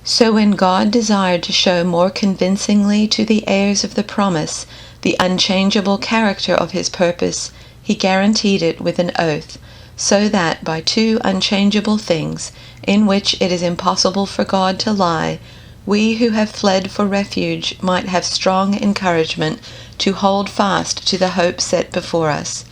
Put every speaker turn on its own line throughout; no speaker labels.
So when God desired to show more convincingly to the heirs of the promise the unchangeable character of his purpose, he guaranteed it with an oath, so that by two unchangeable things, in which it is impossible for God to lie, we who have fled for refuge might have strong encouragement to hold fast to the hope set before us.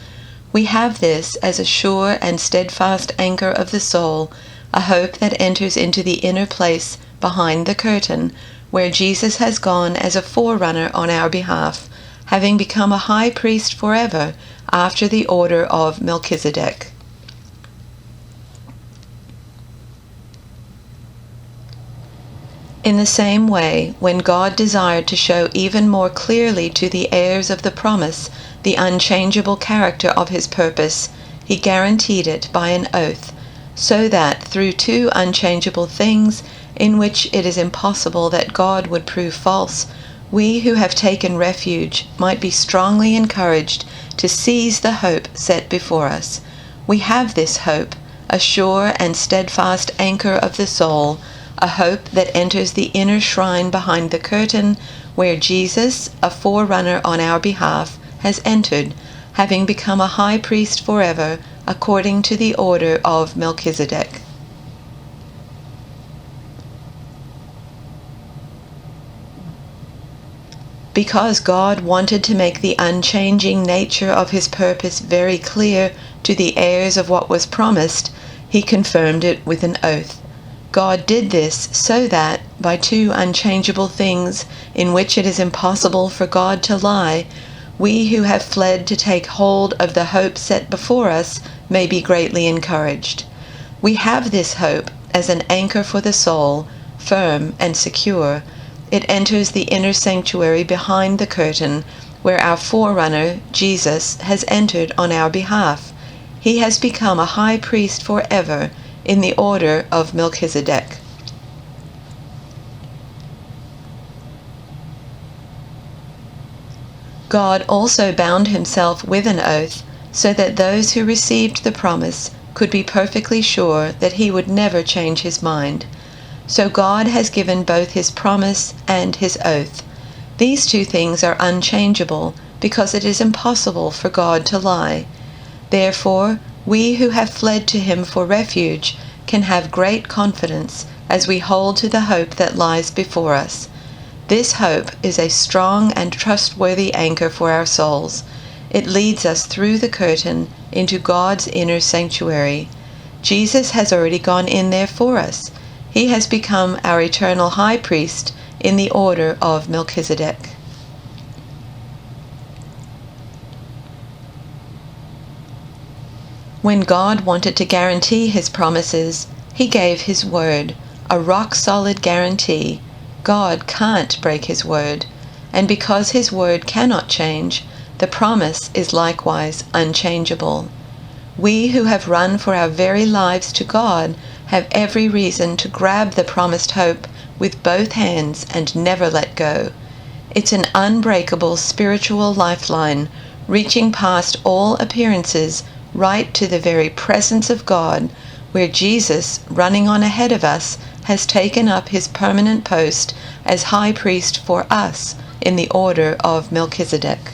We have this as a sure and steadfast anchor of the soul, a hope that enters into the inner place behind the curtain, where Jesus has gone as a forerunner on our behalf, having become a high priest forever after the order of Melchizedek. In the same way, when God desired to show even more clearly to the heirs of the promise the unchangeable character of his purpose, he guaranteed it by an oath, so that through two unchangeable things, in which it is impossible that God would prove false, we who have taken refuge might be strongly encouraged to seize the hope set before us. We have this hope, a sure and steadfast anchor of the soul, a hope that enters the inner shrine behind the curtain, where Jesus, a forerunner on our behalf, has entered, having become a high priest forever, according to the order of Melchizedek. Because God wanted to make the unchanging nature of his purpose very clear to the heirs of what was promised, he confirmed it with an oath. God did this so that, by two unchangeable things in which it is impossible for God to lie, we who have fled to take hold of the hope set before us may be greatly encouraged. We have this hope as an anchor for the soul, firm and secure. It enters the inner sanctuary behind the curtain, where our forerunner, Jesus, has entered on our behalf. He has become a high priest forever, in the order of Melchizedek. God also bound himself with an oath, so that those who received the promise could be perfectly sure that he would never change his mind. So God has given both his promise and his oath. These two things are unchangeable, because it is impossible for God to lie. Therefore, we who have fled to him for refuge can have great confidence as we hold to the hope that lies before us. This hope is a strong and trustworthy anchor for our souls. It leads us through the curtain into God's inner sanctuary. Jesus has already gone in there for us. He has become our eternal high priest in the order of Melchizedek. When God wanted to guarantee his promises, he gave his word, a rock-solid guarantee. God can't break his word, and because his word cannot change, the promise is likewise unchangeable. We who have run for our very lives to God have every reason to grab the promised hope with both hands and never let go. It's an unbreakable spiritual lifeline, reaching past all appearances right to the very presence of God, where Jesus, running on ahead of us, has taken up his permanent post as high priest for us in the order of Melchizedek.